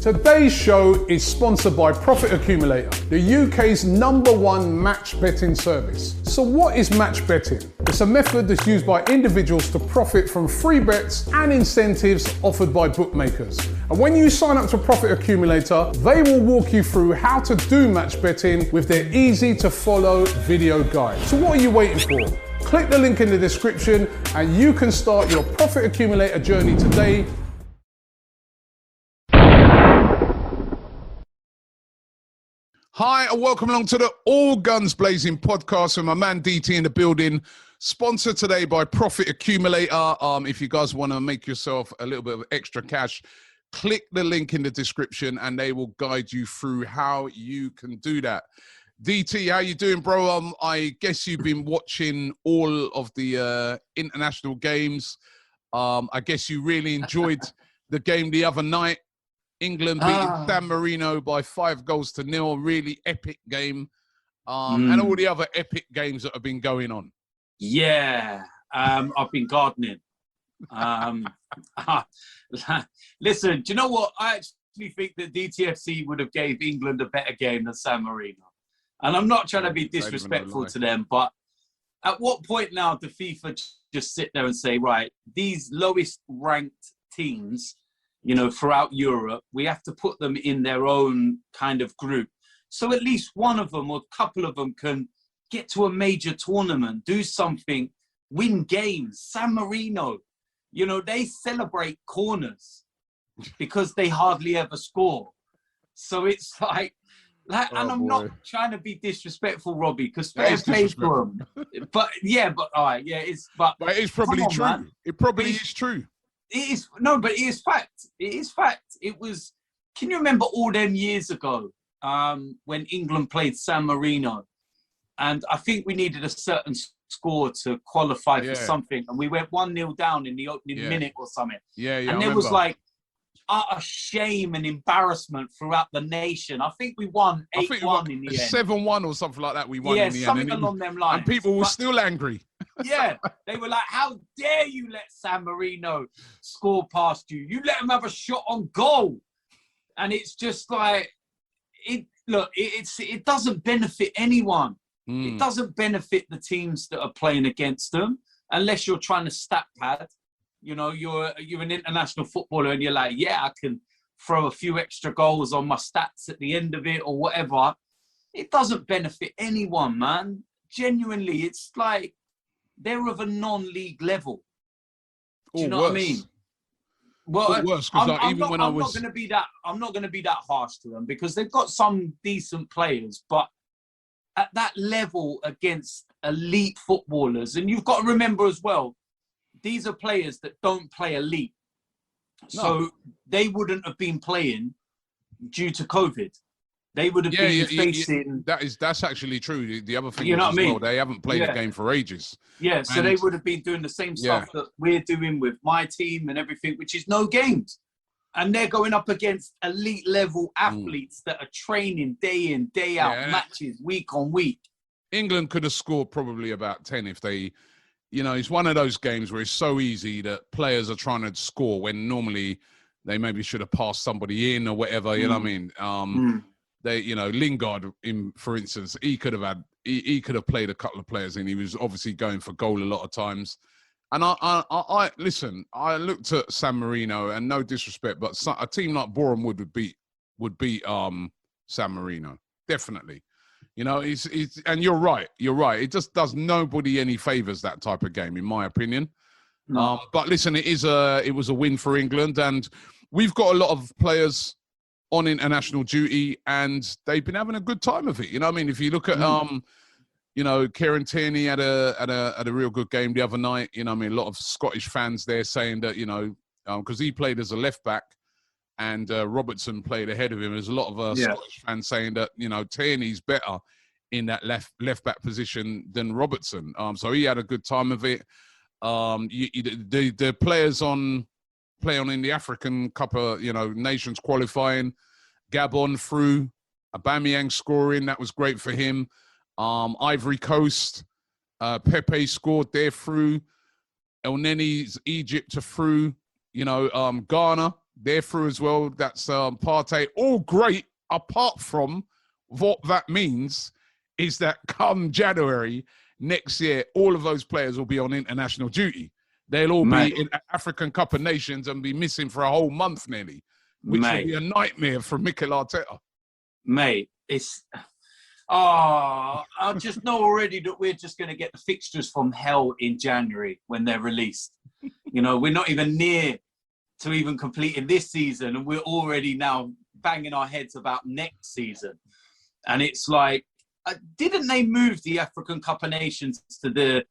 Today's show is sponsored by Profit Accumulator, the UK's #1 match betting service. So what is match betting? It's a method that's used by individuals to profit from free bets and incentives offered by bookmakers. And when you sign up to Profit Accumulator, they will walk you through how to do match betting with their easy to follow video guide. So what are you waiting for? Click the link in the description and you can start your Profit Accumulator journey today. Hi, and welcome along to the All Guns Blazing podcast with my man DT in the building. Sponsored today by Profit Accumulator. If you guys want to make yourself a little bit of extra cash, click the link in the description and they will guide you through how you can do that. DT, how you doing, bro? I guess you've been watching all of the international games. I guess you really enjoyed the game the other night. England beating San Marino by 5-0. Really epic game. And all the other epic games that have been going on. Yeah, I've been gardening. Listen, do you know what? I actually think that DTFC would have gave England a better game than San Marino. And I'm not trying to be disrespectful to them, but at what point now do FIFA just sit there and say, right, these lowest ranked teams, you know, throughout Europe, we have to put them in their own kind of group. So at least one of them or a couple of them can get to a major tournament, do something, win games. San Marino, you know, they celebrate corners because they hardly ever score. So it's like and I'm not trying to be disrespectful, Robbie, because fair play for them. But all right, but it is probably true. Man. It probably is true. It is but it is fact. It is fact. It was. Can you remember all them years ago when England played San Marino, and I think we needed a certain score to qualify for something, and we went 1-0 down in the opening minute or something. And there was like utter shame and embarrassment throughout the nation. I think we won 8-1 in the end. 7-1 or something like that. We won in the end. Something along them lines. And people were still angry. Yeah, they were like, how dare you let San Marino score past you? You let them have a shot on goal. And it's just like, it doesn't benefit anyone. It doesn't benefit the teams that are playing against them unless you're trying to stat pad. You know, you're an international footballer and you're like, yeah, I can throw a few extra goals on my stats at the end of it or whatever. It doesn't benefit anyone, man. Genuinely, it's like they're of a non-league level. Do you know what I mean? Well, worse, I'm not going to be that harsh to them because they've got some decent players, but at that level against elite footballers, and you've got to remember as well, these are players that don't play elite. No. So they wouldn't have been playing due to COVID. They would have been facing... That's actually true. The other thing you know what I mean? They haven't played a game for ages. Yeah, so they would have been doing the same stuff that we're doing with my team and everything, which is no games. And they're going up against elite level athletes that are training day in, day out, matches week on week. England could have scored probably about 10 if they... You know, it's one of those games where it's so easy that players are trying to score when normally they maybe should have passed somebody in or whatever. You know what I mean? They, you know, Lingard, for instance, he could have played a couple of players and he was obviously going for goal a lot of times. And I listen, I looked at San Marino and no disrespect, but a team like Boreham would beat San Marino, definitely. You know, and you're right. It just does nobody any favours, that type of game, in my opinion. No. But listen, it was a win for England, and we've got a lot of players on international duty, and they've been having a good time of it. You know what I mean? If you look at you know, Kieran Tierney had a real good game the other night. You know what I mean? A lot of Scottish fans there saying that, you know, because he played as a left back. And Robertson played ahead of him. There's a lot of Scottish fans saying that, you know, Tierney's better in that left back position than Robertson. So he had a good time of it. The players play on in the African Cup of, you know, Nations qualifying. Gabon through, Aubameyang scoring. That was great for him. Ivory Coast, Pepe scored there through. El Neni's Egypt to through. You know, Ghana. They're through as well. That's Partey. All great, apart from what that means is that come January next year, all of those players will be on international duty. They'll all be in African Cup of Nations and be missing for a whole month nearly, which will be a nightmare for Mikel Arteta. Mate, it's... I just know already that we're just going to get the fixtures from hell in January when they're released. You know, we're not even near to even completing this season, and we're already now banging our heads about next season. And it's like, didn't they move the African Cup of Nations to the,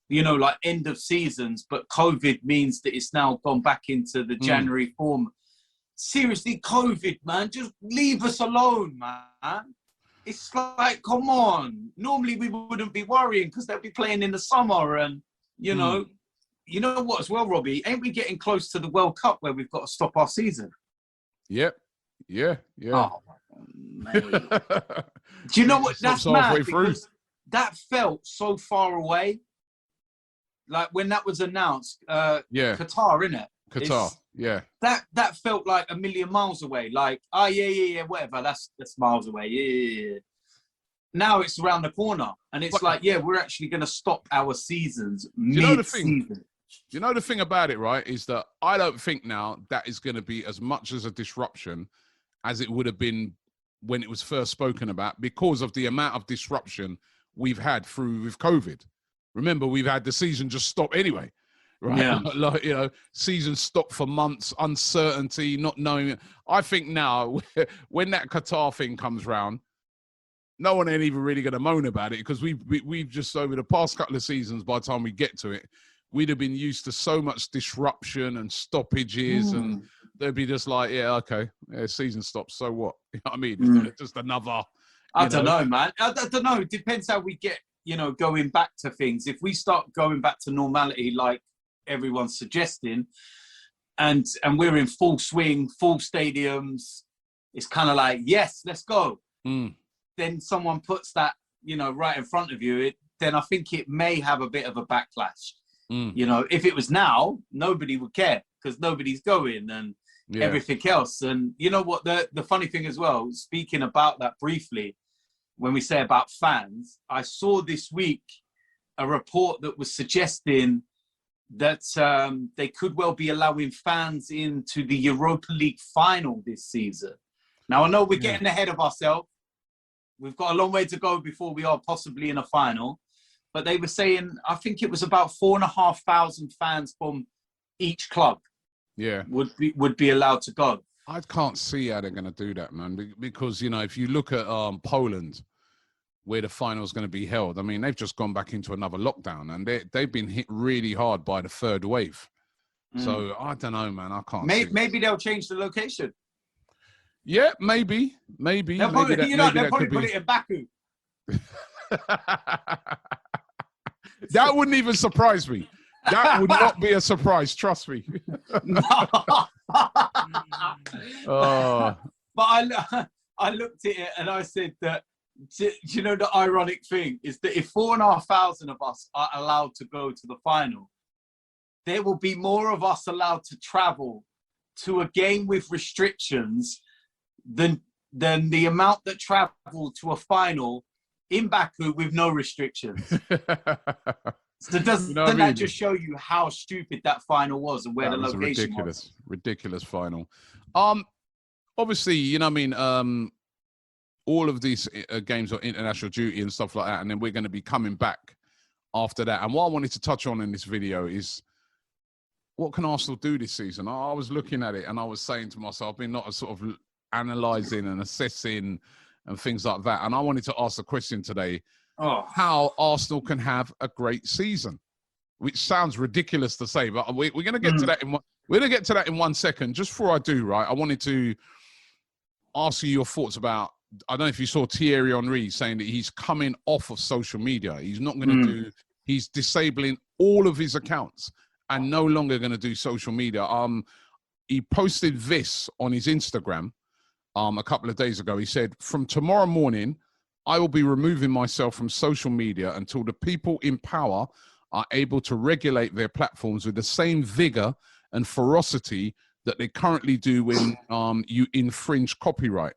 you know, like end of seasons, but COVID means that it's now gone back into the January form. Seriously, COVID, man, just leave us alone, man. It's like, come on. Normally we wouldn't be worrying because they'll be playing in the summer and, you know what as well, Robbie? Ain't we getting close to the World Cup where we've got to stop our season? Yep. Yeah. Oh, mate. Do you know what? That's mad because that felt so far away. Like when that was announced, Qatar, innit? Qatar, yeah. That felt like a million miles away. Like, whatever. That's miles away. Yeah. Now it's around the corner, and it's we're actually going to stop our seasons mid-season. You know the thing about it, right? Is that I don't think now that is going to be as much as a disruption as it would have been when it was first spoken about, because of the amount of disruption we've had through with COVID. Remember, we've had the season just stop anyway, right? Yeah. Like, you know, season stopped for months, uncertainty, not knowing. I think now, when that Qatar thing comes round, no one ain't even really going to moan about it, because we've just, over the past couple of seasons, by the time we get to it, we'd have been used to so much disruption and stoppages, and they'd be just like, season stops, so what? You know what I mean? Just another... I don't know, man. I don't know. It depends how we get, going back to things. If we start going back to normality, like everyone's suggesting, and we're in full swing, full stadiums, it's kind of like, yes, let's go. Then someone puts that, right in front of you, then I think it may have a bit of a backlash. If it was now, nobody would care because nobody's going and everything else. And you know what? The funny thing as well, speaking about that briefly, when we say about fans, I saw this week a report that was suggesting that they could well be allowing fans into the Europa League final this season. Now, I know we're getting ahead of ourselves. We've got a long way to go before we are possibly in a final. But they were saying, I think it was about 4,500 fans from each club would be allowed to go. I can't see how they're going to do that, man, because, if you look at Poland, where the final is going to be held, I mean, they've just gone back into another lockdown, and they've been hit really hard by the third wave. So I don't know, man. I can't see maybe they'll change the location. Yeah, maybe. They'll probably put it in Baku. That wouldn't even surprise me. That would not be a surprise, trust me. But I looked at it and I said that, do you know, the ironic thing is that if 4,500 of us are allowed to go to the final, there will be more of us allowed to travel to a game with restrictions than the amount that travel to a final in Baku with no restrictions. So doesn't that just show you how stupid that final was and where the location was? Ridiculous final. Obviously, all of these games are international duty and stuff like that, and then we're going to be coming back after that. And what I wanted to touch on in this video is, what can Arsenal do this season? I was looking at it and I was saying to myself, I've been not sort of analysing and assessing and things like that. And I wanted to ask a question today, how Arsenal can have a great season, which sounds ridiculous to say, but we're going to get to that we're going to get to that in 1 second. Just before I do, right, I wanted to ask you your thoughts about, I don't know if you saw Thierry Henry saying that he's coming off of social media. He's not going to he's disabling all of his accounts and no longer going to do social media. He posted this on his Instagram a couple of days ago. He said, "From tomorrow morning, I will be removing myself from social media until the people in power are able to regulate their platforms with the same vigor and ferocity that they currently do when you infringe copyright.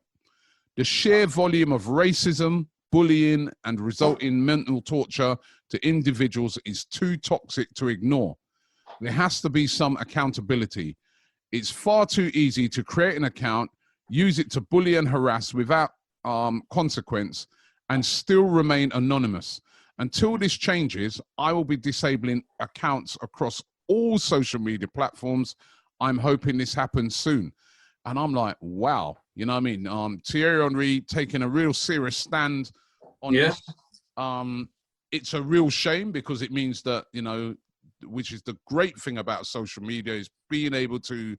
The sheer volume of racism, bullying, and resulting mental torture to individuals is too toxic to ignore. There has to be some accountability. It's far too easy to create an account, use it to bully and harass without consequence, and still remain anonymous. Until this changes, I will be disabling accounts across all social media platforms. I'm hoping this happens soon. And I'm like, wow, you know what I mean? Thierry Henry taking a real serious stand on this. It's a real shame because it means that, you know, which is the great thing about social media, is being able to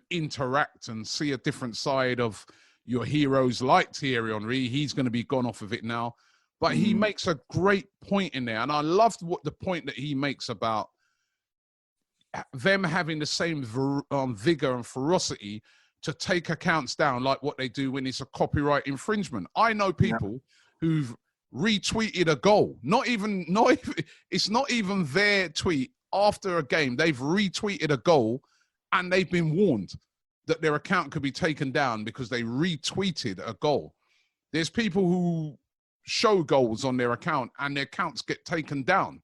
interact and see a different side of your heroes like Thierry Henry. He's going to be gone off of it now. But he makes a great point in there. And I loved what the point that he makes about them having the same vigor and ferocity to take accounts down like what they do when it's a copyright infringement. I know people who've retweeted a goal, it's not even their tweet after a game. They've retweeted a goal and they've been warned that their account could be taken down because they retweeted a goal. There's people who show goals on their account and their accounts get taken down,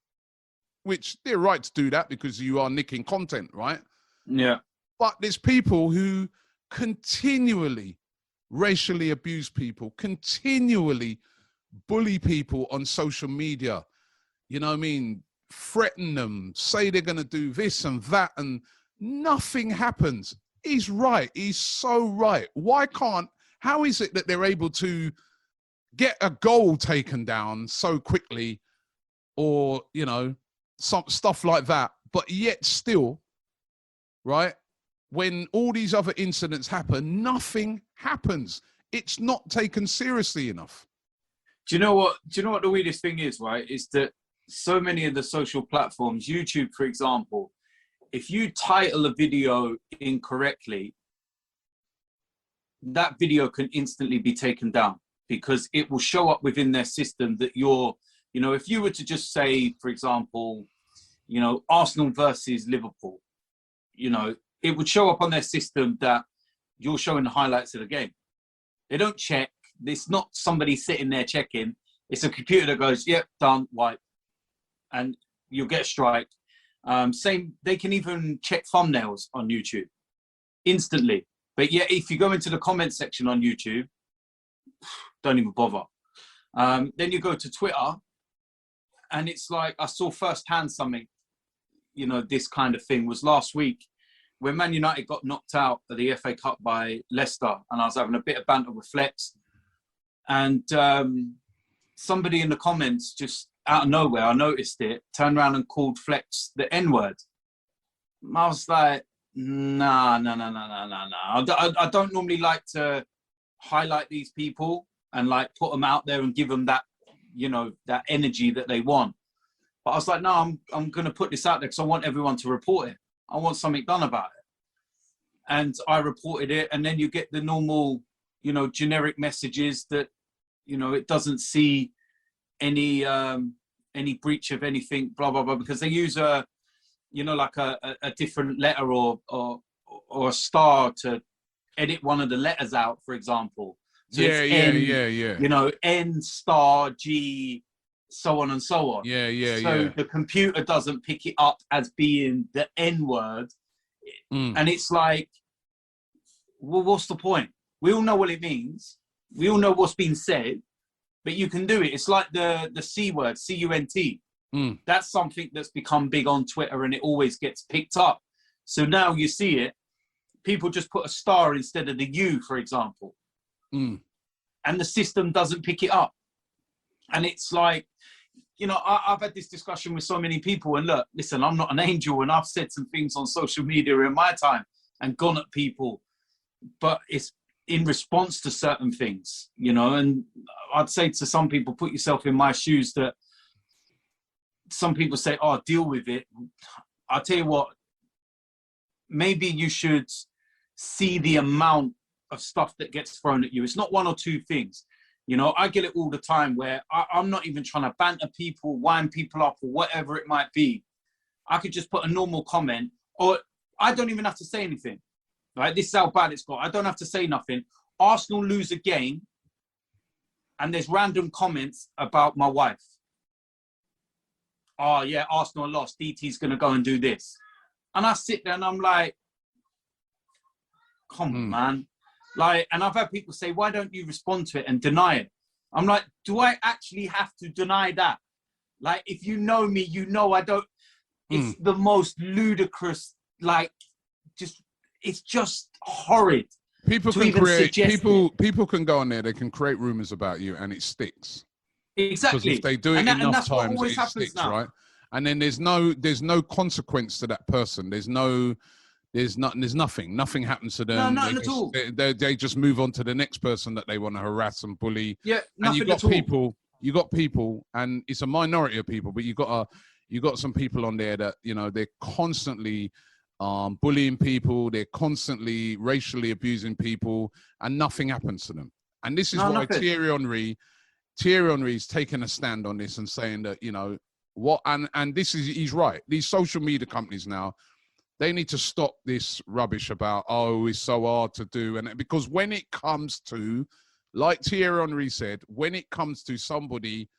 which they're right to do that because you are nicking content, right? Yeah. But there's people who continually racially abuse people, continually bully people on social media, you know what I mean? Threaten them, say they're going to do this and that, and nothing happens. He's right. He's so right. How is it that they're able to get a goal taken down so quickly, or, you know, some stuff like that, but yet still, right, when all these other incidents happen, nothing happens. It's not taken seriously enough. Do you know what the weirdest thing is, right? Is that so many of the social platforms, YouTube, for example, if you title a video incorrectly, that video can instantly be taken down because it will show up within their system that you're, you know, if you were to just say, for example, you know, Arsenal versus Liverpool, you know, it would show up on their system that you're showing the highlights of the game. They don't check. It's not somebody sitting there checking. It's a computer that goes, yep, done, wipe. And you'll get a strike. Same, they can even check thumbnails on YouTube instantly. But yeah, if you go into the comment section on YouTube, don't even bother. Then you go to Twitter, and it's like, I saw firsthand something, you know, this kind of thing was last week when Man United got knocked out of the FA Cup by Leicester, and I was having a bit of banter with Flex. And somebody in the comments, just out of nowhere, I noticed it, turned around and called Flex the N-word. I was like, nah. I don't normally like to highlight these people and like put them out there and give them that, you know, that energy that they want. But I was like, no, I'm going to put this out there because I want everyone to report it. I want something done about it. And I reported it, and then you get the normal, you know, generic messages that, you know, it doesn't see any breach of anything, blah, blah, blah, because they use a, you know, like a different letter or a star to edit one of the letters out, for example. So yeah. You know, N star G, so on and so on. So the computer doesn't pick it up as being the N word. And it's like, well, what's the point? We all know what it means. We all know what's been said, but you can do it. It's like the C word, C-U-N-T. That's something that's become big on Twitter, and it always gets picked up. So now you see it, people just put a star instead of the U, for example. And the system doesn't pick it up. And it's like, you know, I've had this discussion with so many people, and look, listen, I'm not an angel, and I've said some things on social media in my time and gone at people, but it's in response to certain things, you know. And I'd say to some people, put yourself in my shoes, that some people say, oh, deal with it. I'll tell you what, maybe you should see the amount of stuff that gets thrown at you. It's not one or two things. You know, I get it all the time where I'm not even trying to banter people, wind people up, or whatever it might be. I could just put a normal comment, or I don't even have to say anything. Right? This is how bad it's got. I don't have to say nothing. Arsenal lose a game, and there's random comments about my wife. Oh, yeah, Arsenal lost. DT's going to go and do this. And I sit there and I'm like, come on, man. Like, and I've had people say, why don't you respond to it and deny it? I'm like, do I actually have to deny that? Like, if you know me, you know I don't. It's the most ludicrous, like, it's just horrid. People can create, people can go on there, they can create rumors about you and it sticks. Exactly. Because if they do it enough times, it sticks, right? And then there's no consequence to that person. There's nothing. Nothing happens to them. No, nothing at all. They just move on to the next person that they want to harass and bully. Yeah, nothing at all. You got people, and it's a minority of people, but you got some people on there that, you know, they're constantly bullying people, they're constantly racially abusing people, and nothing happens to them. And this is why Thierry Henry's taken a stand on this and saying that, you know, he's right. These social media companies now, they need to stop this rubbish about, oh, it's so hard to do. And because when it comes to, like Thierry Henry said, when it comes to somebody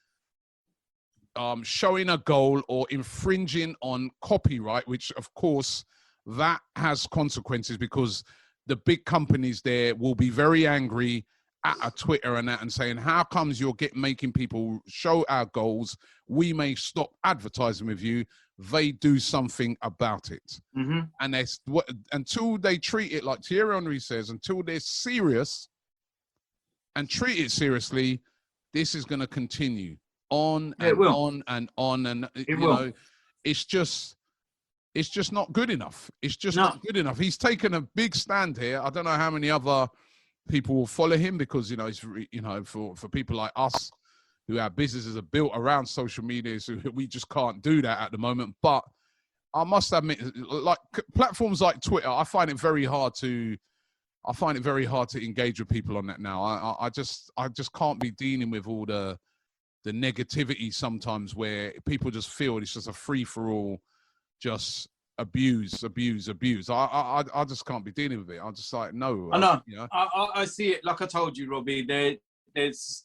showing a goal or infringing on copyright, which of course that has consequences, because the big companies there will be very angry at a Twitter and that, and saying, how comes you're making people show our goals? We may stop advertising with you. They do something about it. And until they treat it like Thierry Henry says, until they're serious and treat it seriously, this is going to continue on and on and on. And you know, it's just not good enough. It's just not good enough. He's taken a big stand here. I don't know how many other people will follow him, because, you know, it's, you know, for people like us who our businesses are built around social media, so we just can't do that at the moment. But I must admit, like platforms like Twitter, I find it very hard to engage with people on that now. I just can't be dealing with all the negativity sometimes, where people just feel it's just a free for all, just abuse. I just can't be dealing with it. I'm just like, no. I know. You know? I see it. Like I told you, Robbie, there's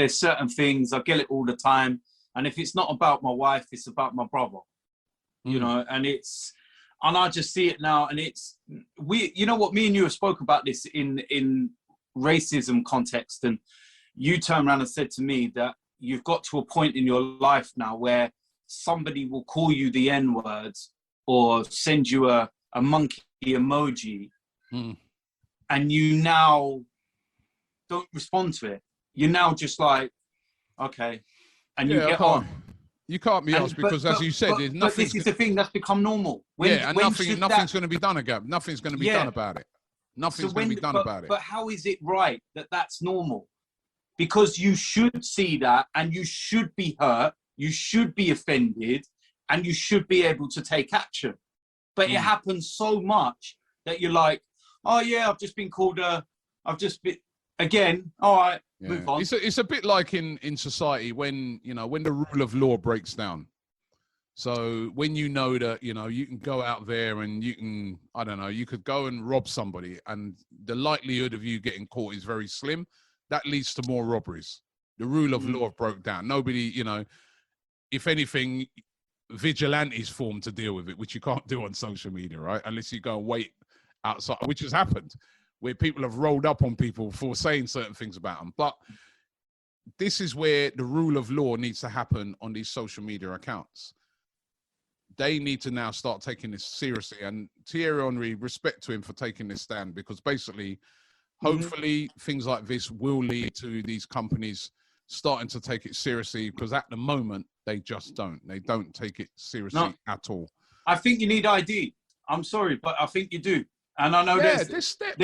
certain things, I get it all the time. And if it's not about my wife, it's about my brother, you know, and I just see it now. And you know what, me and you have spoke about this in racism context. And you turned around and said to me that you've got to a point in your life now where somebody will call you the N-words or send you a monkey emoji, and you now don't respond to it. You're now just like, okay, and you get on. You can't be asked, because, as you said, there's nothing. But this is the thing that's become normal. Nothing's going to be done again. Nothing's going to be done about it. Nothing's going to be done about it. But how is it right that that's normal? Because you should see that, and you should be hurt, you should be offended, and you should be able to take action. But it happens so much that you're like, oh yeah, I've just been called again. All right, move on. It's a bit like in society when the rule of law breaks down. So when you know that, you know, you can go out there and you can, I don't know, you could go and rob somebody, and the likelihood of you getting caught is very slim. That leads to more robberies. The rule of law broke down. Nobody, you know, if anything, vigilantes form to deal with it, which you can't do on social media, right? Unless you go and wait outside, which has happened, where people have rolled up on people for saying certain things about them. But this is where the rule of law needs to happen on these social media accounts. They need to now start taking this seriously. And Thierry Henry, respect to him for taking this stand, because basically, hopefully, things like this will lead to these companies starting to take it seriously, because at the moment, they just don't. They don't take it seriously at all. I think you need ID. I'm sorry, but I think you do. And I know there's steps,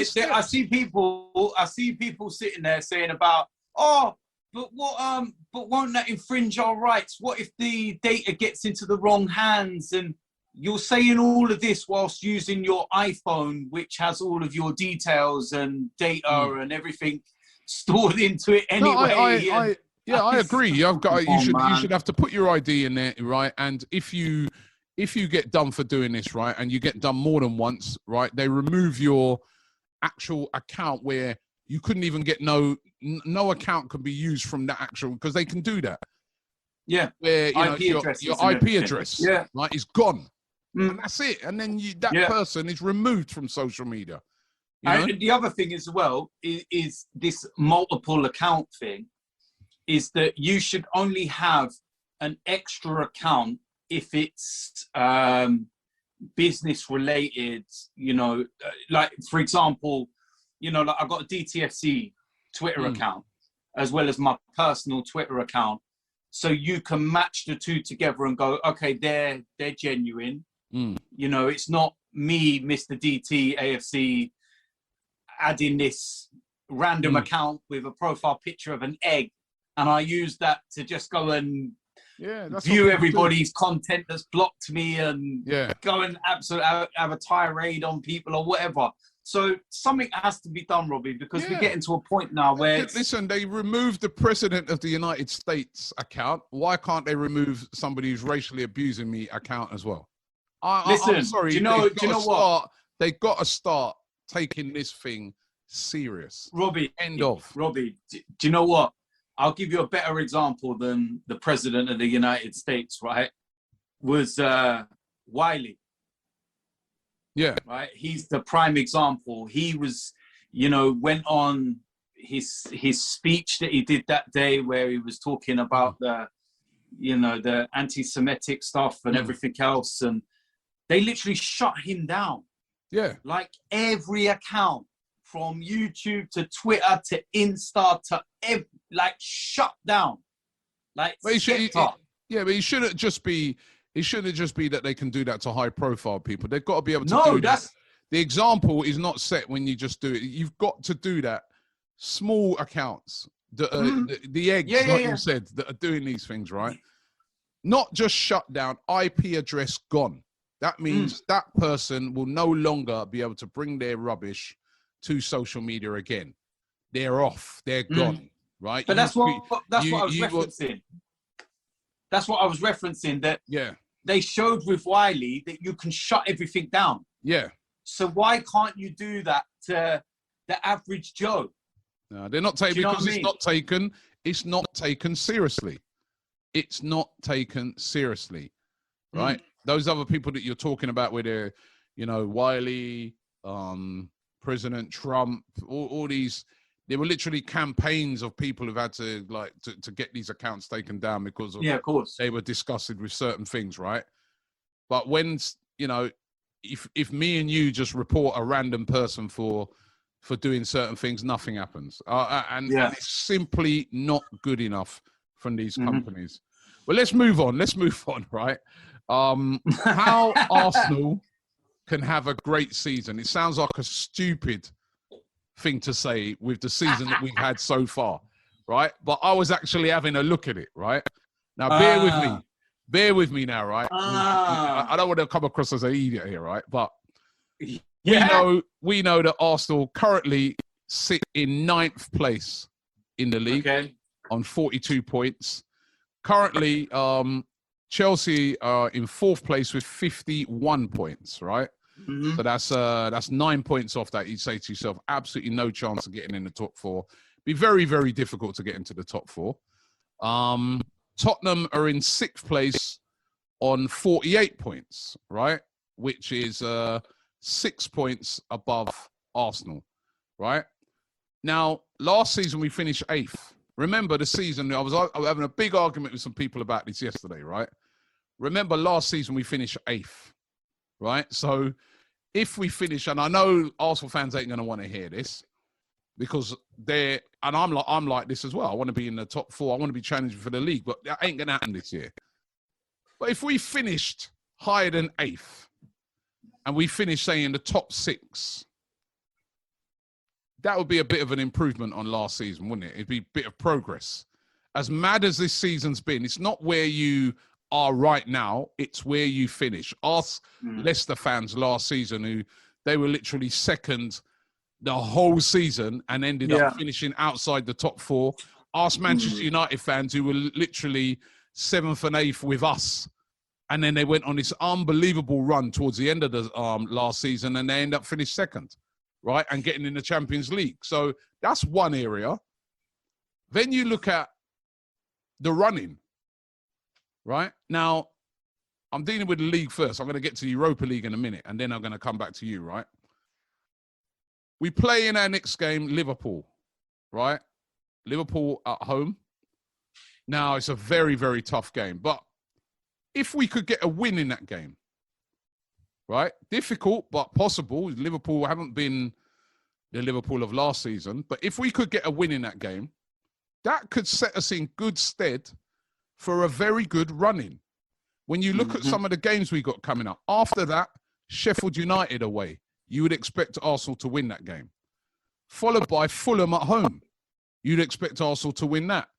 steps. I see people sitting there saying about, oh, but won't that infringe our rights? What if the data gets into the wrong hands? And you're saying all of this whilst using your iPhone, which has all of your details and data and everything stored into it anyway. I agree. You should have to put your ID in there, right? And if you if you get done for doing this, right, and you get done more than once, right, they remove your actual account where you couldn't even get no account can be used from that actual, because they can do that. Yeah. Where, you know, your IP address, right, is gone. And that's it. And then that person is removed from social media. You know? And the other thing as well is this multiple account thing, is that you should only have an extra account if it's business related, you know, like, for example, you know, like I've got a DTFC Twitter account as well as my personal Twitter account. So you can match the two together and go, okay, they're genuine. You know, it's not me, Mr. DT, AFC, adding this random account with a profile picture of an egg, and I use that to just go and view everybody's content that's blocked me and go and absolutely have a tirade on people or whatever. So something has to be done, Robbie, because we're getting to a point now where... Listen, they removed the President of the United States account. Why can't they remove somebody who's racially abusing me account as well? I'm sorry. Do you know what? They've got to start taking this thing serious. Robbie. Robbie, do you know what? I'll give you a better example than the President of the United States, right? Was Wiley. Yeah. Right? He's the prime example. He was, you know, went on his speech that he did that day where he was talking about the anti-Semitic stuff and everything else. And they literally shut him down. Yeah. Like every account from YouTube to Twitter to Insta to shut down. Like, but he shouldn't just be that they can do that to high profile people. They've got to be able to do that. The example is not set when you just do it. You've got to do that. Small accounts, the eggs, you said, that are doing these things, right? Not just shut down, IP address gone. That means that person will no longer be able to bring their rubbish to social media again. They're off. They're gone, right? But that's what I was referencing. That's what I was referencing, that they showed with Wiley that you can shut everything down. Yeah. So why can't you do that to the average Joe? No, they're not taking, because it's not taken. It's not taken seriously. It's not taken seriously, right? Those other people that you're talking about, where they're, you know, Wiley, President Trump, all these, there were literally campaigns of people who've had to to get these accounts taken down because of, of course, they were disgusted with certain things, right? But when, you know, if me and you just report a random person for doing certain things, nothing happens, and it's simply not good enough from these companies. But let's move on, right? How Arsenal can have a great season. It sounds like a stupid thing to say with the season that we've had so far, right? But I was actually having a look at it, right? Now, bear with me now, right? I don't want to come across as an idiot here, right? But we know that Arsenal currently sit in 9th place in the league on 42 points. Currently, Chelsea are in 4th place with 51 points, right? So that's 9 points off that. You'd say to yourself, absolutely no chance of getting in the top 4. Be very, very difficult to get into the top 4. Tottenham are in 6th place on 48 points, right? Which is 6 points above Arsenal, right? Now, last season we finished 8th. Remember the season, I was having a big argument with some people about this yesterday, right? Remember last season we finished 8th, right? So if we finish, and I know Arsenal fans ain't going to want to hear this, because I'm like this as well. I want to be in the top 4. I want to be challenging for the league, but that ain't going to happen this year. But if we finished higher than 8th, and we finished, say, in the top 6, that would be a bit of an improvement on last season, wouldn't it? It'd be a bit of progress. As mad as this season's been, it's not where you are right now, it's where you finish. Ask Leicester fans last season, who they were literally second the whole season and ended up finishing outside the top 4. Ask Manchester United fans, who were literally 7th and 8th with us And then they went on this unbelievable run towards the end of the last season, and they end up finished second, right? And getting in the Champions League. So that's one area. Then you look at the running, right? Now, I'm dealing with the league first. I'm going to get to the Europa League in a minute, and then I'm going to come back to you, right? We play in our next game, Liverpool, right? Liverpool at home. Now, it's a very, very tough game. But if we could get a win in that game, right? Difficult, but possible. Liverpool haven't been the Liverpool of last season. But if we could get a win in that game, that could set us in good stead for a very good run-in. When you look at some of the games we got coming up, after that, Sheffield United away, you would expect Arsenal to win that game. Followed by Fulham at home. You'd expect Arsenal to win that.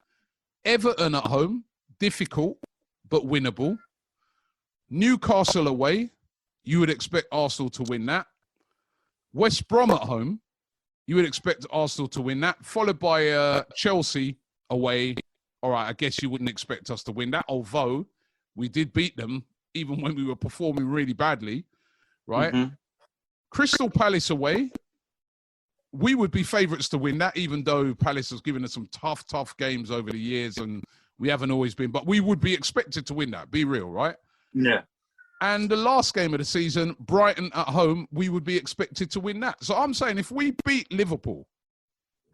Everton at home, difficult, but winnable. Newcastle away, you would expect Arsenal to win that. West Brom at home, you would expect Arsenal to win that. Followed by Chelsea away. All right, I guess you wouldn't expect us to win that, although we did beat them even when we were performing really badly, right? Crystal Palace away, we would be favourites to win that, even though Palace has given us some tough games over the years and we haven't always been. But we would be expected to win that, be real, right? Yeah. And the last game of the season, Brighton at home, we would be expected to win that. So I'm saying if we beat Liverpool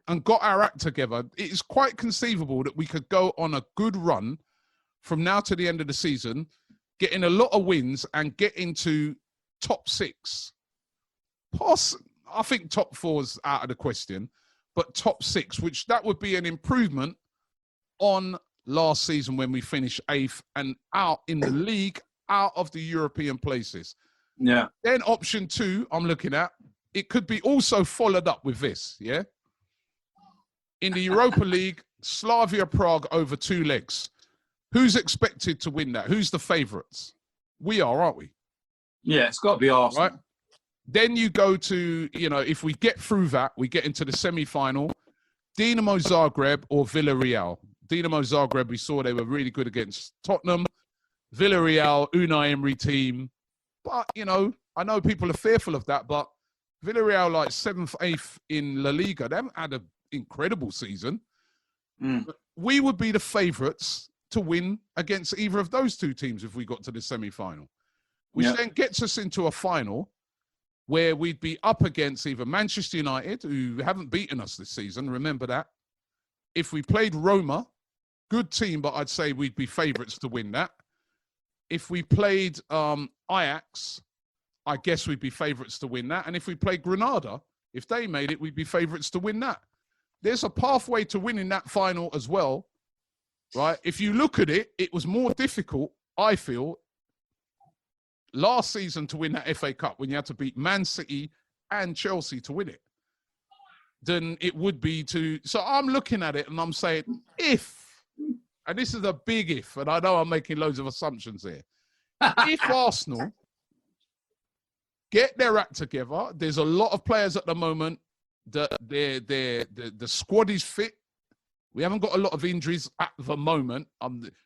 and got our act together, it is quite conceivable that we could go on a good run from now to the end of the season, getting a lot of wins and get into top 6. I think top 4 is out of the question, but top 6, which that would be an improvement on last season when we finished 8th and out in the league, out of the European places. Yeah. Then option 2, I'm looking at, it could be also followed up with this, yeah? In the Europa League, Slavia Prague over 2 legs. Who's expected to win that? Who's the favourites? We are, aren't we? Yeah, it's got to be Arsenal. Right? Then you go to, if we get through that, we get into the semi-final, Dinamo Zagreb or Villarreal. Dinamo Zagreb, we saw they were really good against Tottenham. Villarreal, Unai Emery team. But, I know people are fearful of that, but Villarreal, like 7th, 8th in La Liga, they haven't had an incredible season. We would be the favourites to win against either of those 2 teams if we got to the semi-final, which then gets us into a final where we'd be up against either Manchester United, who haven't beaten us this season, remember that. If we played Roma, good team, but I'd say we'd be favourites to win that. If we played Ajax, I guess we'd be favourites to win that. And if we played Granada, if they made it, we'd be favourites to win that. There's a pathway to winning that final as well. Right? If you look at it, it was more difficult, I feel, last season to win that FA Cup when you had to beat Man City and Chelsea to win it than it would be to... So I'm looking at it and I'm saying, if, and this is a big if, and I know I'm making loads of assumptions here, if Arsenal get their act together, there's a lot of players at the moment that the squad is fit. We haven't got a lot of injuries at the moment.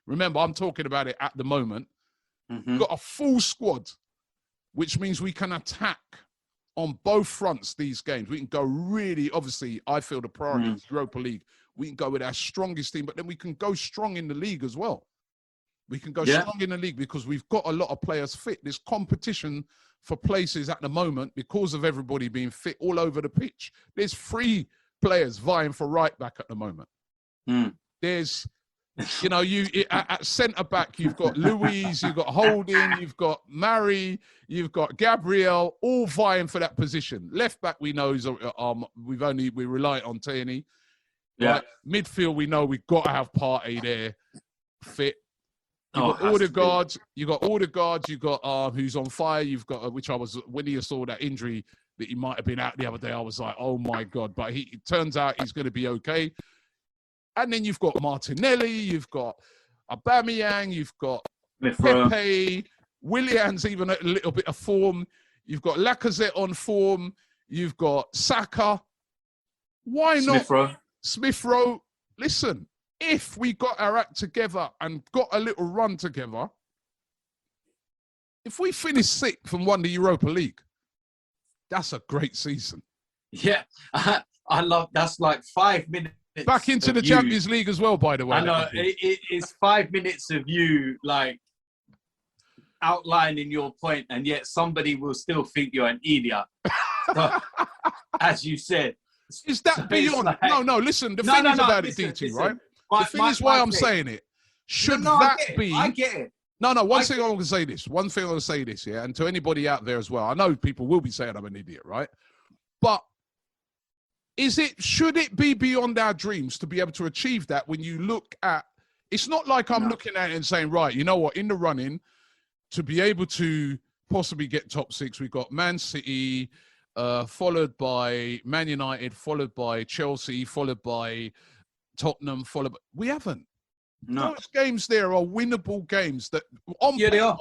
Remember, I'm talking about it at the moment. We've got a full squad, which means we can attack on both fronts these games. We can go really, obviously, I feel the priority is Europa League. We can go with our strongest team, but then we can go strong in the league as well. We can go strong in the league because we've got a lot of players fit. There's competition for places at the moment because of everybody being fit all over the pitch. There's 3 players vying for right back at the moment. There's, at centre back, you've got Louise, you've got Holding, you've got Mari, you've got Gabriel, all vying for that position. Left back, we know is we rely on Tierney. Yeah. Right? Midfield, we know we've got to have Partey there fit. You've got Odegaard, you've got who's on fire. You've got when you saw that injury that he might have been out the other day, I was like, oh my God! But it turns out he's going to be okay. And then you've got Martinelli, you've got Aubameyang, you've got Pepe, Willian's even a little bit of form. You've got Lacazette on form. You've got Saka. Why not? Smith Rowe. Listen, if we got our act together and got a little run together, if we finish 6th and won the Europa League, that's a great season. Yeah, I love. That's like 5 minutes. Back into the Champions League as well, by the way. I know it's 5 minutes of you like outlining your point, and yet somebody will still think you're an idiot. So, as you said, is that beyond? Like, no. Listen, the thing is about it, DT, right? The thing is why I'm saying it. Should that be? I get it. No. One thing I'm going to say this. One thing I'm going to say this, yeah, and to anybody out there as well. I know people will be saying I'm an idiot, right? But should it be beyond our dreams to be able to achieve that when you look at, it's not like I'm looking at it and saying, right, you know what, in the running, to be able to possibly get top 6, we've got Man City, followed by Man United, followed by Chelsea, followed by Tottenham, we haven't. No. Those games there are winnable games that on they are.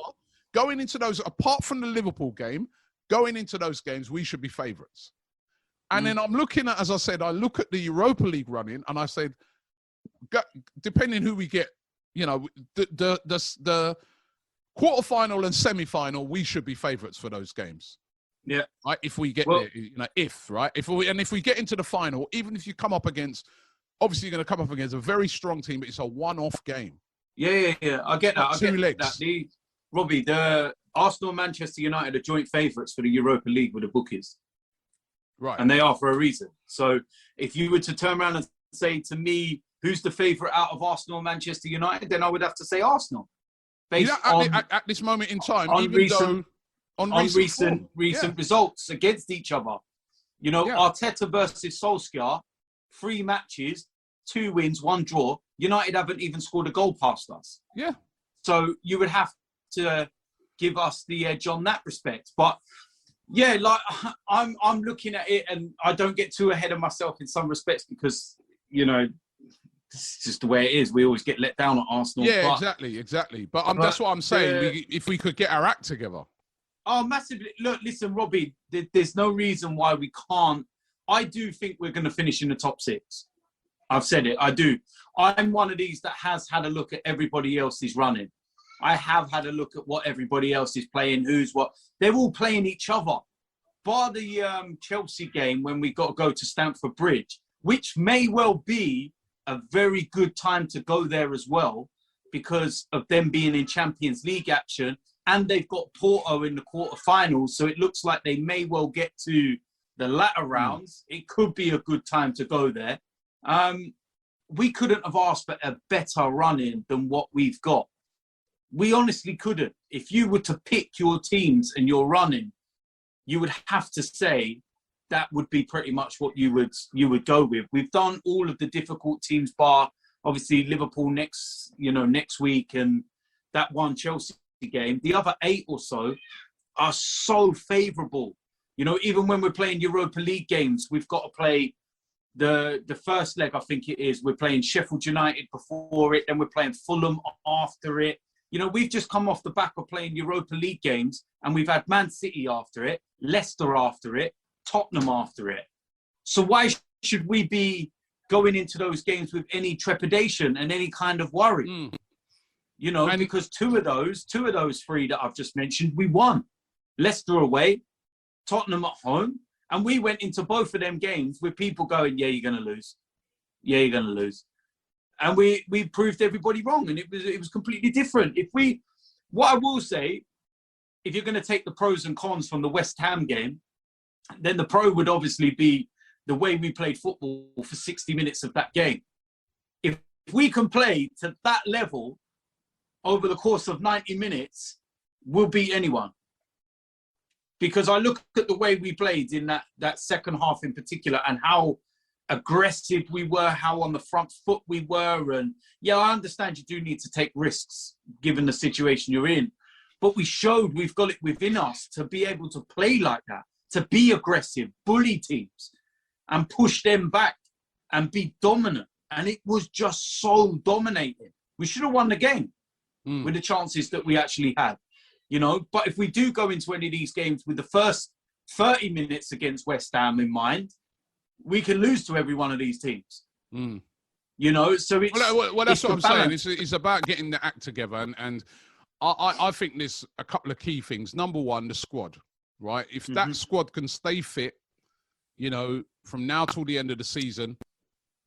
Going into those, apart from the Liverpool game, going into those games, we should be favourites. And then I'm looking at, as I said, I look at the Europa League running, and I said, depending who we get, you know, the quarterfinal and semi-final, we should be favourites for those games. Yeah. Right. If we get there, you know, if we get into the final, even if you come up against, obviously you're going to come up against a very strong team, but it's a one-off game. Yeah. I get that. Two legs. Robbie, the Arsenal and Manchester United are joint favourites for the Europa League with the bookies. Right. And they are for a reason. So if you were to turn around and say to me, who's the favourite out of Arsenal and Manchester United, then I would have to say Arsenal. At this moment in time, on recent yeah. results against each other. You know, Arteta versus Solskjaer, 3 matches, 2 wins, 1 draw. United haven't even scored a goal past us. Yeah. So you would have to give us the edge on that respect. But yeah, like I'm looking at it, and I don't get too ahead of myself in some respects because, you know, it's just the way it is. We always get let down at Arsenal. Yeah, exactly. But that's what I'm saying. If we could get our act together. Oh, massively. Look, listen, Robbie, there's no reason why we can't. I do think we're going to finish in the top 6. I've said it. I do. I'm one of these that has had a look at everybody else's running. I have had a look at what everybody else is playing, who's what. They're all playing each other. Bar the Chelsea game when we got to go to Stamford Bridge, which may well be a very good time to go there as well because of them being in Champions League action, and they've got Porto in the quarterfinals, so it looks like they may well get to the latter rounds. It could be a good time to go there. We couldn't have asked for a better run-in than what we've got. We honestly couldn't. If you were to pick your teams and your running, you would have to say that would be pretty much what you would go with. We've done all of the difficult teams, bar obviously Liverpool next week, and that one Chelsea game. The other 8 or so are so favourable. You know, even when we're playing Europa League games, we've got to play the first leg, I think it is. We're playing Sheffield United before it, then we're playing Fulham after it. You know, we've just come off the back of playing Europa League games, and we've had Man City after it, Leicester after it, Tottenham after it. So why should we be going into those games with any trepidation and any kind of worry? You know, because two of those 3 that I've just mentioned, we won. Leicester away, Tottenham at home, and we went into both of them games with people going, yeah, you're going to lose. Yeah, you're going to lose. And we proved everybody wrong, and it was completely different. What I will say, if you're going to take the pros and cons from the West Ham game, then the pro would obviously be the way we played football for 60 minutes of that game. If we can play to that level over the course of 90 minutes, we'll beat anyone. Because I look at the way we played in that second half in particular, and how aggressive we were, how on the front foot we were. And yeah, I understand you do need to take risks given the situation you're in, but we showed we've got it within us to be able to play like that, to be aggressive, bully teams and push them back and be dominant. And it was just so dominating. We should have won the game with the chances that we actually had, you know. But if we do go into any of these games with the first 30 minutes against West Ham in mind, we can lose to every one of these teams. You know, so it's... Well, that's what I'm saying. It's about getting the act together. And I think there's a couple of key things. Number one, the squad, right? If that squad can stay fit, you know, from now till the end of the season,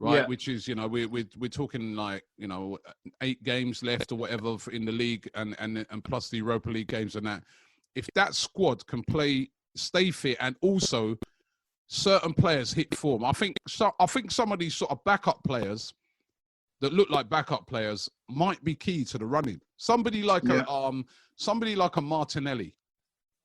right? Yeah. Which is, you know, we're talking like, you know, 8 games left or whatever in the league, and plus the Europa League games and that. If that squad can stay fit, and also certain players hit form, I think some of these sort of backup players that look like backup players might be key to the running. Somebody like a Martinelli.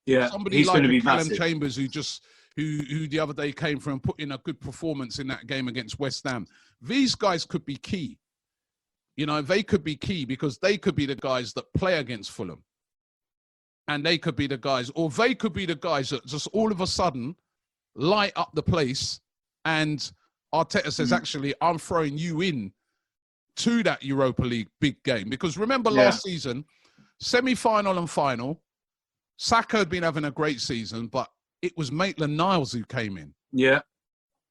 Yeah. Somebody like a Callum Chambers who the other day came from and put in a good performance in that game against West Ham. These guys could be key. You know, they could be key because they could be the guys that play against Fulham. And they could be the guys, or they could be the guys that just all of a sudden light up the place, and Arteta says, actually, I'm throwing you in to that Europa League big game. Because remember last season, semi-final and final, Saka had been having a great season, but it was Maitland-Niles who came in. Yeah.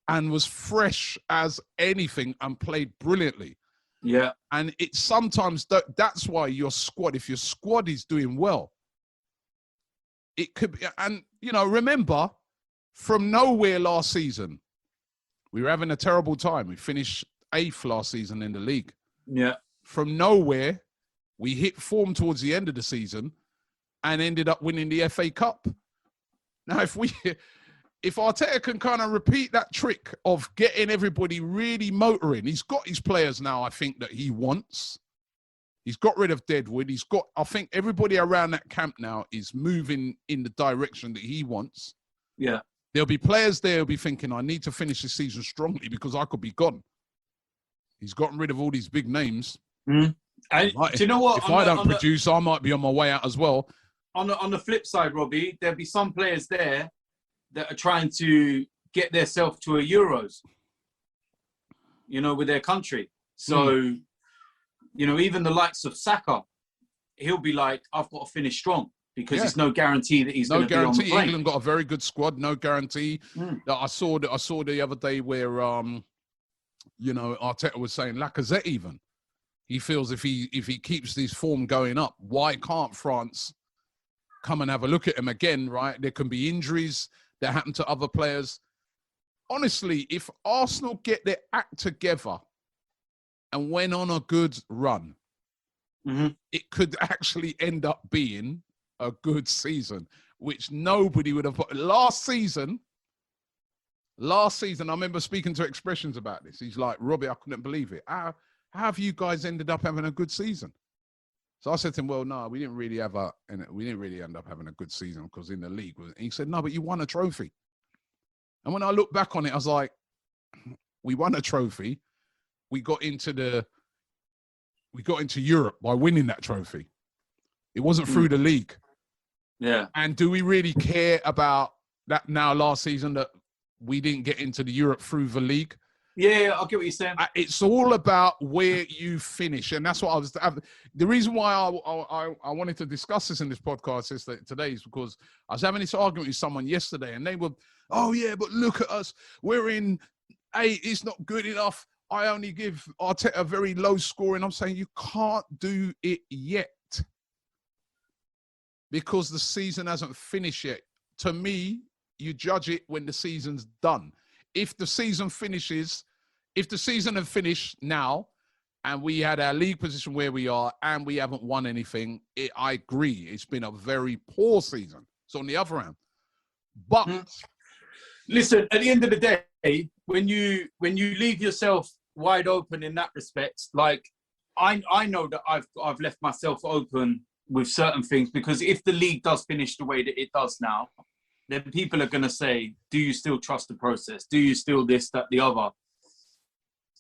And was fresh as anything and played brilliantly. Yeah. And it's sometimes that's why your squad, if your squad is doing well, it could be. And, you know, remember, from nowhere last season, we were having a terrible time. We finished 8th last season in the league. Yeah. From nowhere, we hit form towards the end of the season and ended up winning the FA Cup. Now, if Arteta can kind of repeat that trick of getting everybody really motoring, he's got his players now, I think, that he wants. He's got rid of Deadwood. I think everybody around that camp now is moving in the direction that he wants. Yeah. There'll be players there who'll be thinking, I need to finish this season strongly because I could be gone. He's gotten rid of all these big names. Do you know what? If I don't produce, I might be on my way out as well. On the flip side, Robbie, there'll be some players there that are trying to get themselves to a Euros, you know, with their country. So, you know, even the likes of Saka, he'll be like, I've got to finish strong because there's no guarantee that he's going to be on the plane. England got a very good squad, no guarantee. I saw the other day where, you know, Arteta was saying Lacazette even. He feels if he keeps this form going up, why can't France come and have a look at him again, right? There can be injuries that happen to other players. Honestly, if Arsenal get their act together and went on a good run, it could actually end up being a good season, which nobody would have put. Last season, I remember speaking to Expressions about this. He's like, Robbie, I couldn't believe it. How have you guys ended up having a good season? So I said to him, well, no, we didn't really end up having a good season because in the league. And he said, no, but you won a trophy. And when I look back on it, I was like, we won a trophy. We got into Europe by winning that trophy. It wasn't through the league. Yeah. And do we really care about that now last season that we didn't get into the Europe through the league? Yeah, I get what you're saying. It's all about where you finish. And that's what I was... The reason why I wanted to discuss this in this podcast today is because I was having this argument with someone yesterday and they were, oh, yeah, but look at us. We're in 8. It's not good enough. I only give Arteta a very low score. And I'm saying you can't do it yet because the season hasn't finished yet. To me, you judge it when the season's done. If the season had finished now and we had our league position where we are and we haven't won anything, I agree. It's been a very poor season. It's on the other hand. But listen, at the end of the day, when you leave yourself wide open in that respect, like I know that I've left myself open with certain things because if the league does finish the way that it does now, then people are going to say, do you still trust the process? Do you still this, that, the other?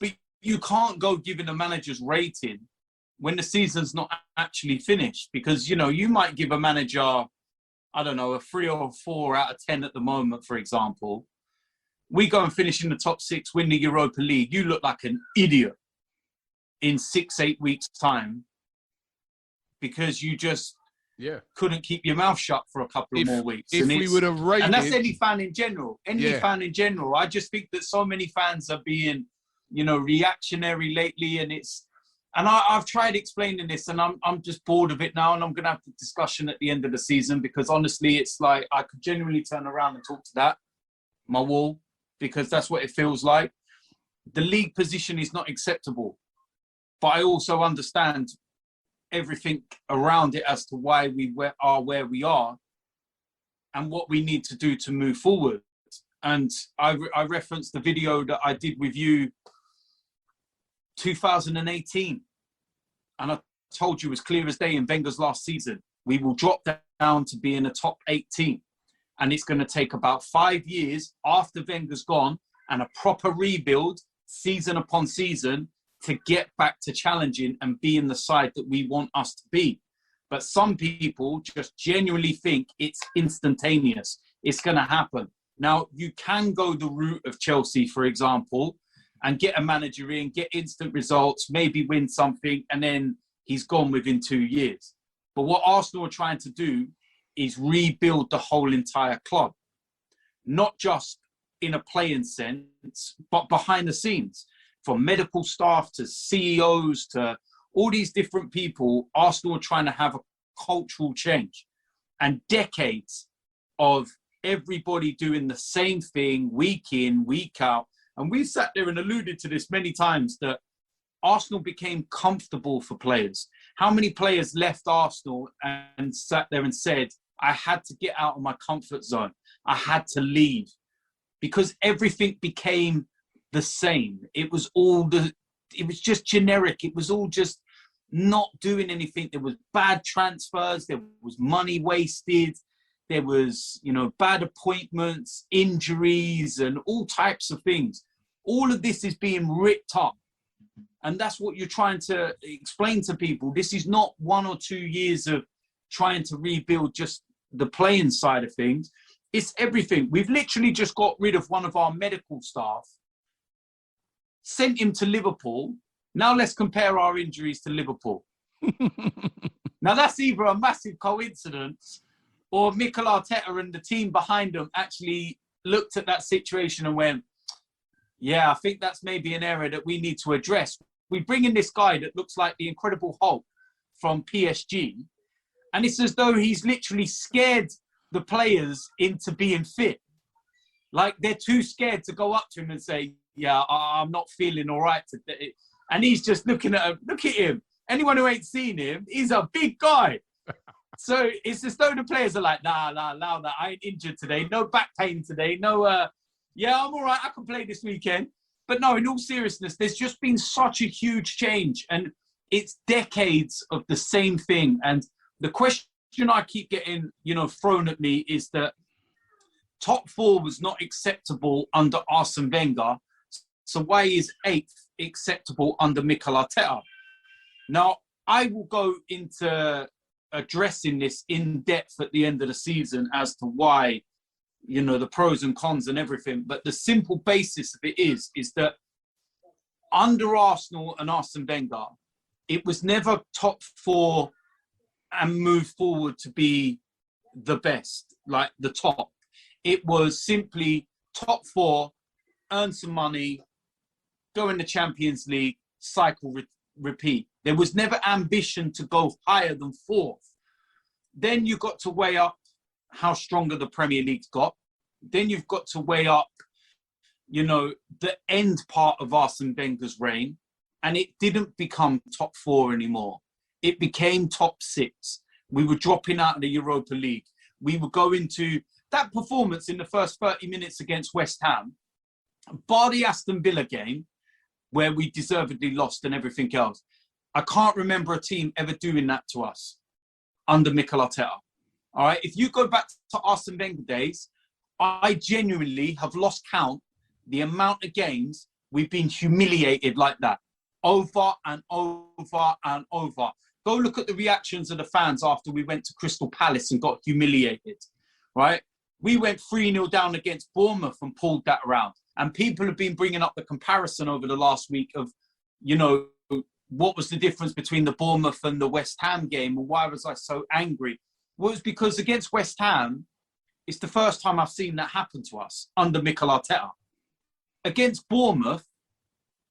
But you can't go giving a manager's rating when the season's not actually finished because, you know, you might give a manager, I don't know, a 3 or 4 out of 10 at the moment, for example. We go and finish in the top 6, win the Europa League. You look like an idiot in 6-8 weeks' time because you just couldn't keep your mouth shut for a couple of more weeks. If we would have rated... And that's any fan in general. Fan in general. I just think that so many fans are being, you know, reactionary lately and it's And I've tried explaining this, and I'm just bored of it now, and I'm going to have the discussion at the end of the season, because honestly, it's like I could genuinely turn around and talk to that, my wall, because that's what it feels like. The league position is not acceptable, but I also understand everything around it as to why we are where we are and what we need to do to move forward. And I referenced the video that I did with you 2018. And I told you as clear as day in Wenger's last season, we will drop down to be in a top 8 team. And it's going to take about 5 years after Wenger's gone and a proper rebuild season upon season to get back to challenging and being the side that we want us to be. But some people just genuinely think it's instantaneous. It's going to happen. Now, you can go the route of Chelsea, for example, and get a manager in, get instant results, maybe win something, and then he's gone within 2 years. But what Arsenal are trying to do is rebuild the whole entire club, not just in a playing sense, but behind the scenes. From medical staff to CEOs to all these different people, Arsenal are trying to have a cultural change. And decades of everybody doing the same thing week in, week out. And we've sat there and alluded to this many times, that Arsenal became comfortable for players. How many players left Arsenal and sat there and said, I had to get out of my comfort zone. I had to leave. Because everything became the same. It was just generic. It was all just not doing anything. There was bad transfers. There was money wasted. There was, bad appointments, injuries, and all types of things. All of this is being ripped up. And that's what you're trying to explain to people. This is not 1 or 2 years of trying to rebuild just the playing side of things. It's everything. We've literally just got rid of one of our medical staff, sent him to Liverpool. Now let's compare our injuries to Liverpool. Now that's either a massive coincidence, or Mikel Arteta and the team behind him actually looked at that situation and went, yeah, I think that's maybe an area that we need to address. We bring in this guy that looks like the Incredible Hulk from PSG, and it's as though he's literally scared the players into being fit. Like, they're too scared to go up to him and say, yeah, I'm not feeling all right today. And he's just looking at him. Look at him. Anyone who ain't seen him, he's a big guy. So it's as though the players are like, nah, allow that. I ain't injured today. No back pain today. No, yeah, I'm all right. I can play this weekend. But no, in all seriousness, there's just been such a huge change. And it's decades of the same thing. And the question I keep getting, thrown at me is that top 4 was not acceptable under Arsene Wenger. So why is 8th acceptable under Mikel Arteta? Now, I will go into addressing this in depth at the end of the season as to why, the pros and cons and everything. But the simple basis of it is that under Arsenal and Arsene Wenger, it was never top 4 and move forward to be the best, like the top. It was simply top 4, earn some money, go in the Champions League, cycle, repeat. There was never ambition to go higher than 4th. Then you got to weigh up how stronger the Premier League's got. Then you've got to weigh up, the end part of Arsene Wenger's reign, and it didn't become top 4 anymore. It became top 6. We were dropping out of the Europa League. We were going to that performance in the first 30 minutes against West Ham, bar the Aston Villa game, where we deservedly lost and everything else. I can't remember a team ever doing that to us under Mikel Arteta. All right. If you go back to Arsene Wenger days, I genuinely have lost count the amount of games we've been humiliated like that, over and over and over. Go look at the reactions of the fans after we went to Crystal Palace and got humiliated, right? We went 3-0 down against Bournemouth and pulled that around. And people have been bringing up the comparison over the last week of, what was the difference between the Bournemouth and the West Ham game, and why was I so angry? Well, it's because against West Ham, it's the first time I've seen that happen to us under Mikel Arteta. Against Bournemouth,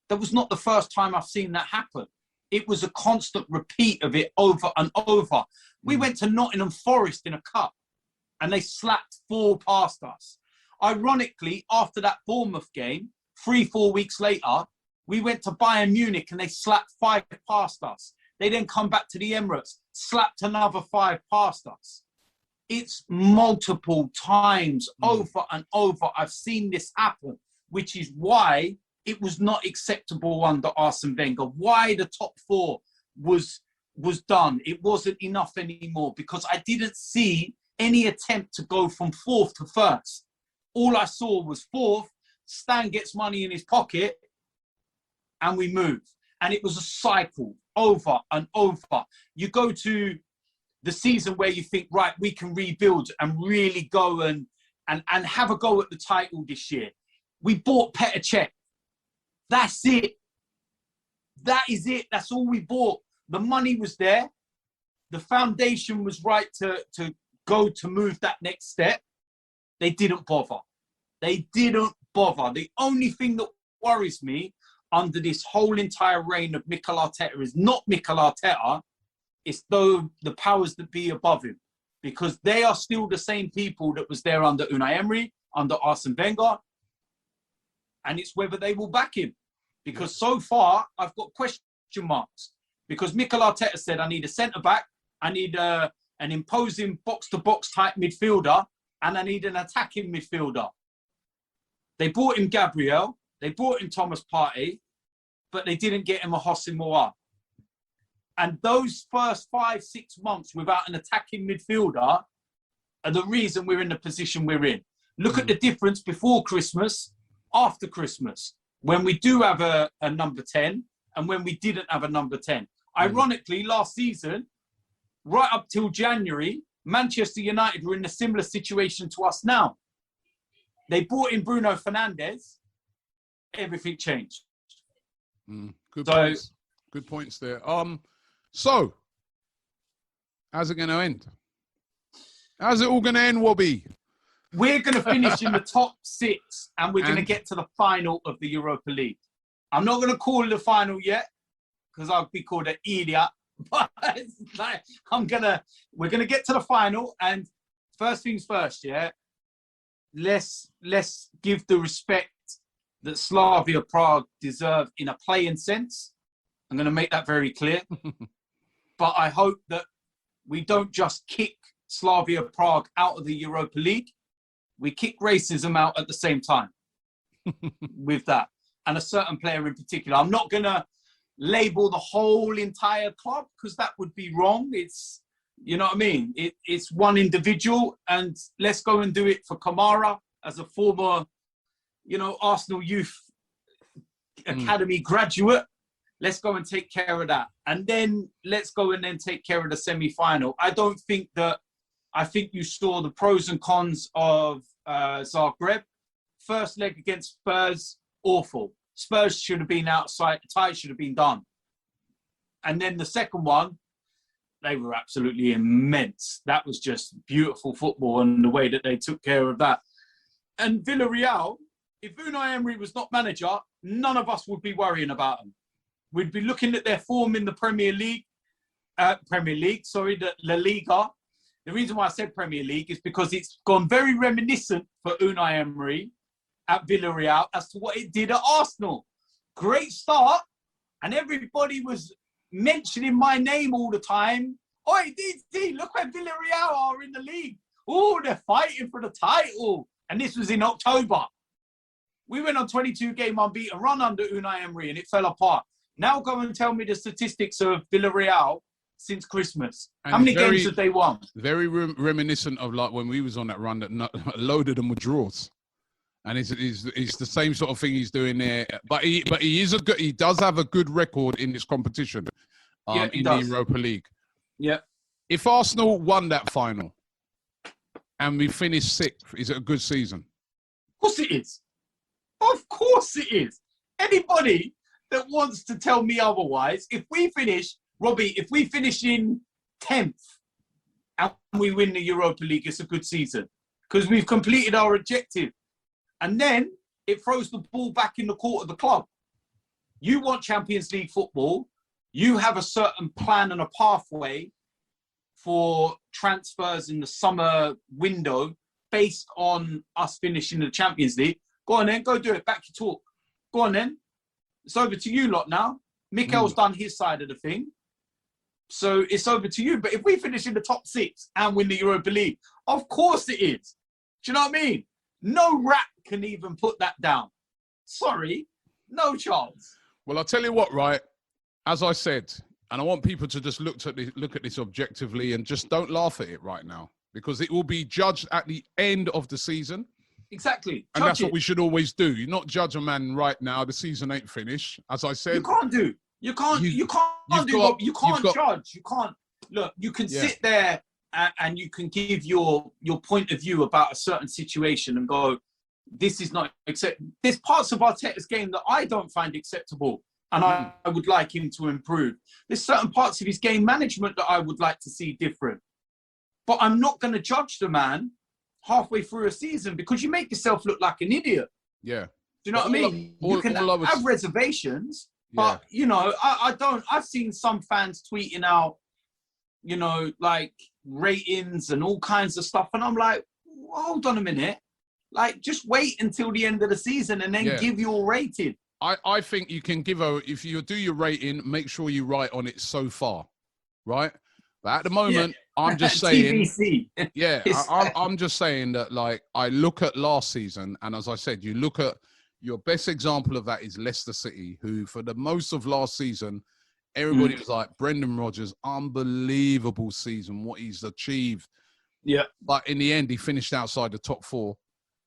that was not the first time I've seen that happen. It was a constant repeat of it over and over. We went to Nottingham Forest in a cup and they slapped 4 past us. Ironically, after that Bournemouth game, 3-4 weeks later, we went to Bayern Munich and they slapped 5 past us. They then come back to the Emirates, slapped another 5 past us. It's multiple times over and over. I've seen this happen, which is why it was not acceptable under Arsene Wenger, why the top 4 was done. It wasn't enough anymore because I didn't see any attempt to go from 4th to 1st. All I saw was 4th, Stan gets money in his pocket, and we move. And it was a cycle over and over. You go to the season where you think, right, we can rebuild and really go and have a go at the title this year. We bought Petr Cech. That's it. That is it. That's all we bought. The money was there. The foundation was right to go to move that next step. They didn't bother. They didn't bother. The only thing that worries me under this whole entire reign of Mikel Arteta is not Mikel Arteta, it's though the powers that be above him. Because they are still the same people that was there under Unai Emery, under Arsene Wenger. And it's whether they will back him. Because so far, I've got question marks. Because Mikel Arteta said, I need a centre-back, I need an imposing box-to-box type midfielder, and I need an attacking midfielder. They bought him Gabriel, they bought him Thomas Partey, but they didn't get him a Hossein Mouar. And those first 5-6 months without an attacking midfielder are the reason we're in the position we're in. Look at the difference before Christmas, after Christmas, when we do have a number 10 and when we didn't have a number 10. Ironically, last season, right up till January, Manchester United were in a similar situation to us now. They brought in Bruno Fernandes, everything changed. Good points. Good points there. So, how's it going to end? How's it all going to end, Wobby? We're going to finish in the top 6 and we're going to get to the final of the Europa League. I'm not going to call it the final yet because I'll be called an idiot. But it's like, we're going to get to the final, and first things first, yeah? Let's give the respect that Slavia Prague deserve in a playing sense. I'm going to make that very clear. But I hope that we don't just kick Slavia Prague out of the Europa League. We kick racism out at the same time with that. And a certain player in particular. I'm not going to label the whole entire club because that would be wrong. It's, you know what I mean? It's one individual, and let's go and do it for Kamara as a former, Arsenal Youth Academy graduate. Let's go and take care of that. And then let's go and then take care of the semi-final. I think you saw the pros and cons of Zagreb. First leg against Spurs, awful. Spurs should have been outside. The tie should have been done. And then the second one, they were absolutely immense. That was just beautiful football and the way that they took care of that. And Villarreal, if Unai Emery was not manager, none of us would be worrying about them. We'd be looking at their form in the the La Liga. The reason why I said Premier League is because it's gone very reminiscent for Unai Emery at Villarreal as to what it did at Arsenal. Great start, and everybody was mentioning my name all the time. Oi, DT, look where Villarreal are in the league. Oh, they're fighting for the title. And this was in October. We went on 22-game unbeaten run under Unai Emery, and it fell apart. Now go and tell me the statistics of Villarreal since Christmas. And how many games have they won? Very reminiscent of like when we was on that run that a load of them were draws. And it's the same sort of thing he's doing there. But he does have a good record in this competition in the Europa League. Yeah. If Arsenal won that final and we finished 6th, is it a good season? Of course it is. Of course it is. Anybody that wants to tell me otherwise, if we finish in 10th and we win the Europa League, it's a good season because we've completed our objective. And then it throws the ball back in the court of the club. You want Champions League football. you have a certain plan and a pathway for transfers in the summer window based on us finishing the Champions League. Go on then, go do it. Back your talk. Go on then. It's over to you lot now. Mikel's done his side of the thing. So it's over to you. But if we finish in the top 6 and win the Europa League, of course it is. Do you know what I mean? No rat can even put that down. Sorry, no chance. Well, I'll tell you what, right? As I said, and I want people to just look at this objectively and just don't laugh at it right now, because it will be judged at the end of the season. Exactly. And that's what we should always do. You not judge a man right now. The season ain't finished. As I said, you can't do. You can't judge. You can't look. You can sit there and you can give your point of view about a certain situation and go, this is not acceptable. There's parts of Arteta's game that I don't find acceptable, and I would like him to improve. There's certain parts of his game management that I would like to see different. But I'm not going to judge the man halfway through a season, because you make yourself look like an idiot. Yeah. Do you know what I mean? You can have reservations, but, you know, I don't. I've seen some fans tweeting out, you know, like ratings and all kinds of stuff. And I'm like, hold on a minute. Like, just wait until the end of the season and then give your rating. I think you can give if you do your rating, make sure you write on it so far, right? But at the moment, I'm just saying, I'm just saying that, like, I look at last season, and as I said, you look at your best example of that is Leicester City, who for the most of last season, everybody was like, Brendan Rodgers, unbelievable season, what he's achieved. Yeah. But in the end, he finished outside the top 4,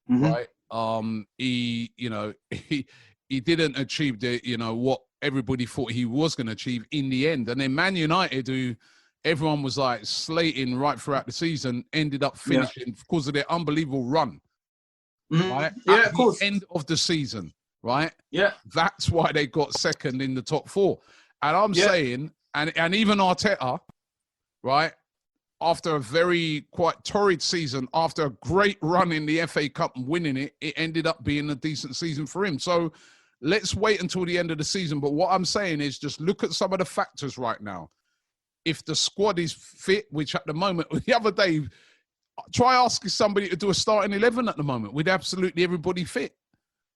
right? He didn't achieve what everybody thought he was going to achieve in the end. And then Man United, who everyone was like slating right throughout the season, ended up finishing because of their unbelievable run. Right? Yeah, of course. End of the season, right? Yeah. That's why they got second in the top 4. And I'm saying, and even Arteta, right, after a very quite torrid season, after a great run in the FA Cup and winning it, it ended up being a decent season for him. So let's wait until the end of the season. But what I'm saying is just look at some of the factors right now. If the squad is fit, which at the moment, the other day, try asking somebody to do a starting 11 at the moment with absolutely everybody fit.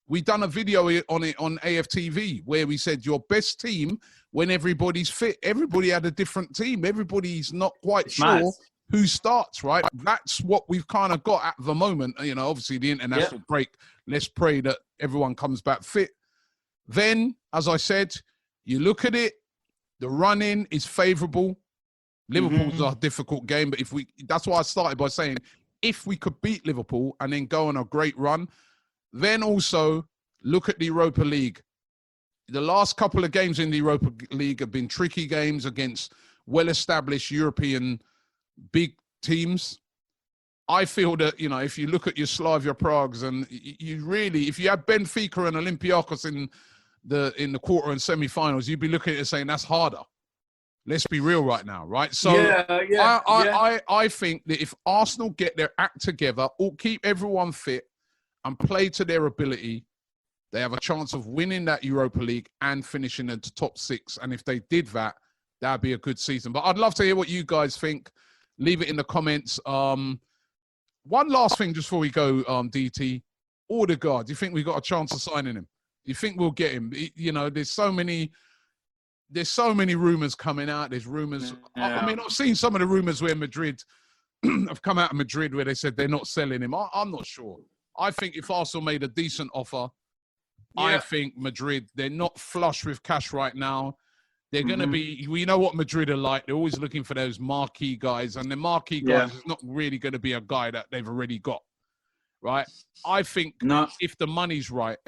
We done a video on it on AFTV where we said your best team when everybody's fit. Everybody had a different team. Everybody's not quite sure who starts, right? That's what we've kind of got at the moment. You know, obviously the international break, let's pray that everyone comes back fit. Then, as I said, you look at it, the run-in is favourable. Liverpool's a difficult game, but that's why I started by saying, if we could beat Liverpool and then go on a great run, then also look at the Europa League. The last couple of games in the Europa League have been tricky games against well-established European big teams. I feel that, you know, if you look at your Slavia Pragues and you really, if you had Benfica and Olympiacos in the quarter and semi-finals, you'd be looking at it saying that's harder. Let's be real right now, right? So I think that if Arsenal get their act together, or keep everyone fit and play to their ability, they have a chance of winning that Europa League and finishing in the top 6. And if they did that, that'd be a good season. But I'd love to hear what you guys think. Leave it in the comments. One last thing just before we go, DT. Odegaard, do you think we got a chance of signing him? Do you think we'll get him? You know, there's so many rumors coming out. There's rumors. Yeah. I mean, I've seen some of the rumors where Madrid have come out of Madrid where they said they're not selling him. I'm not sure. I think if Arsenal made a decent offer, I think Madrid, they're not flush with cash right now. They're going to be, we know what Madrid are like. They're always looking for those marquee guys. And the marquee guys is not really going to be a guy that they've already got. Right? I think if the money's right,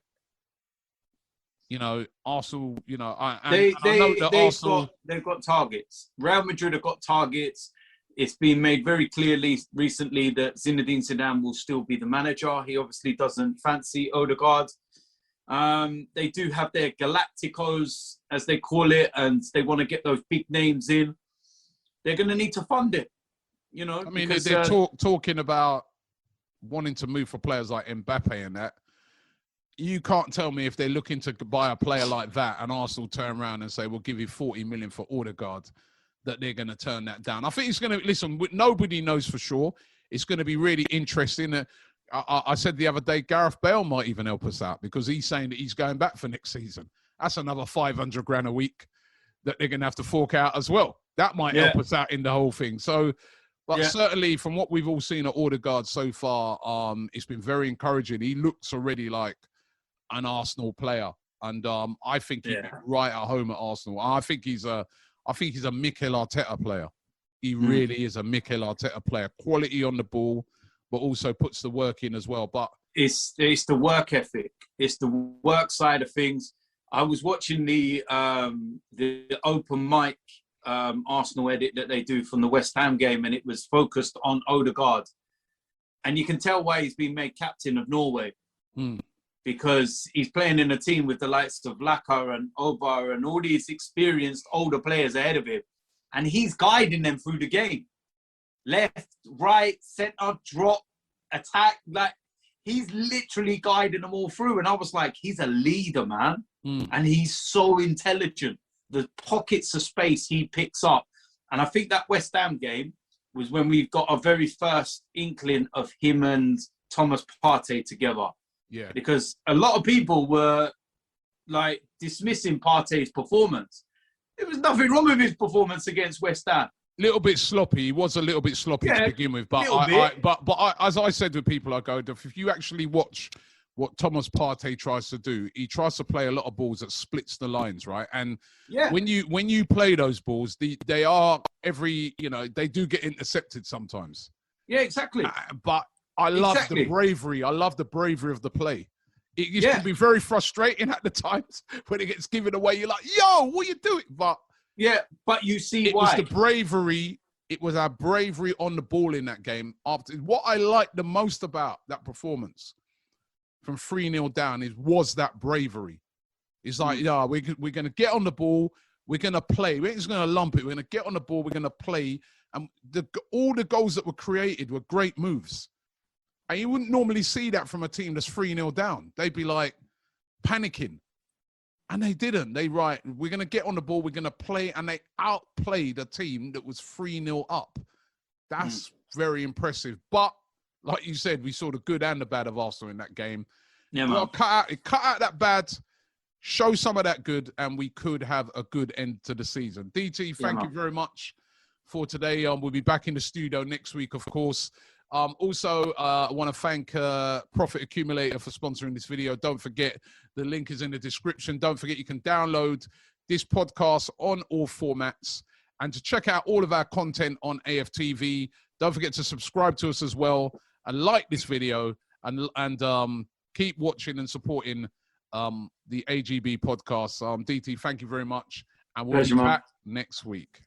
you know, Arsenal, you know, they've got targets. Real Madrid have got targets. It's been made very clearly recently that Zinedine Zidane will still be the manager. He obviously doesn't fancy Odegaard. They do have their Galacticos, as they call it, and they want to get those big names in. They're going to need to fund it, you know. I mean, they're talking about wanting to move for players like Mbappe and that. you can't tell me if they're looking to buy a player like that and Arsenal turn around and say, we'll give you 40 million for Odegaard, that they're going to turn that down. I think it's going to, listen, nobody knows for sure. It's going to be really interesting. I said the other day, Gareth Bale might even help us out because he's saying that he's going back for next season. That's another 500 grand a week that they're going to have to fork out as well. That might help us out in the whole thing. So, but certainly from what we've all seen at Odegaard so far, it's been very encouraging. He looks already like an Arsenal player. And I think he'd be right at home at Arsenal. I think he's a Mikel Arteta player. He really is a Mikel Arteta player. Quality on the ball, but also puts the work in as well. But it's the work ethic. It's the work side of things. I was watching the open mic Arsenal edit that they do from the West Ham game, and it was focused on Odegaard. And you can tell why he's been made captain of Norway. Because he's playing in a team with the likes of Laka and Obar and all these experienced older players ahead of him. And he's guiding them through the game. Left, right, centre, drop, attack. Like, he's literally guiding them all through. And I was like, he's a leader, man. And he's so intelligent. The pockets of space he picks up. And I think that West Ham game was when we got our very first inkling of him and Thomas Partey together. Yeah. Because a lot of people were like dismissing Partey's performance. There was nothing wrong with his performance against West Ham. Little bit sloppy. He was a little bit sloppy to begin with. But as I said to people, I go, if you actually watch what Thomas Partey tries to do, he tries to play a lot of balls that splits the lines, right? And when you play those balls, they do get intercepted sometimes. Yeah, exactly. But I love the bravery. I love the bravery of the play. It can be very frustrating at the times when it gets given away. You're like, yo, what are you doing? But you see it was the bravery. It was our bravery on the ball in that game. What I liked the most about that performance from 3-0 down was that bravery. It's like, we're going to get on the ball. We're going to play. We're just going to lump it. We're going to get on the ball. We're going to play. And all the goals that were created were great moves. And you wouldn't normally see that from a team that's 3-0 down. They'd be like panicking. And they didn't. We're going to get on the ball. We're going to play. And they outplayed a team that was 3-0 up. That's very impressive. But like you said, we saw the good and the bad of Arsenal in that game. Yeah, man. Cut out that bad, show some of that good, and we could have a good end to the season. DT, thank you very much for today. We'll be back in the studio next week, of course. Also, I want to thank Profit Accumulator for sponsoring this video. Don't forget, the link is in the description. Don't forget, you can download this podcast on all formats. And to check out all of our content on AFTV, don't forget to subscribe to us as well and like this video and keep watching and supporting the AGB podcast. DT, thank you very much. And we'll be back next week.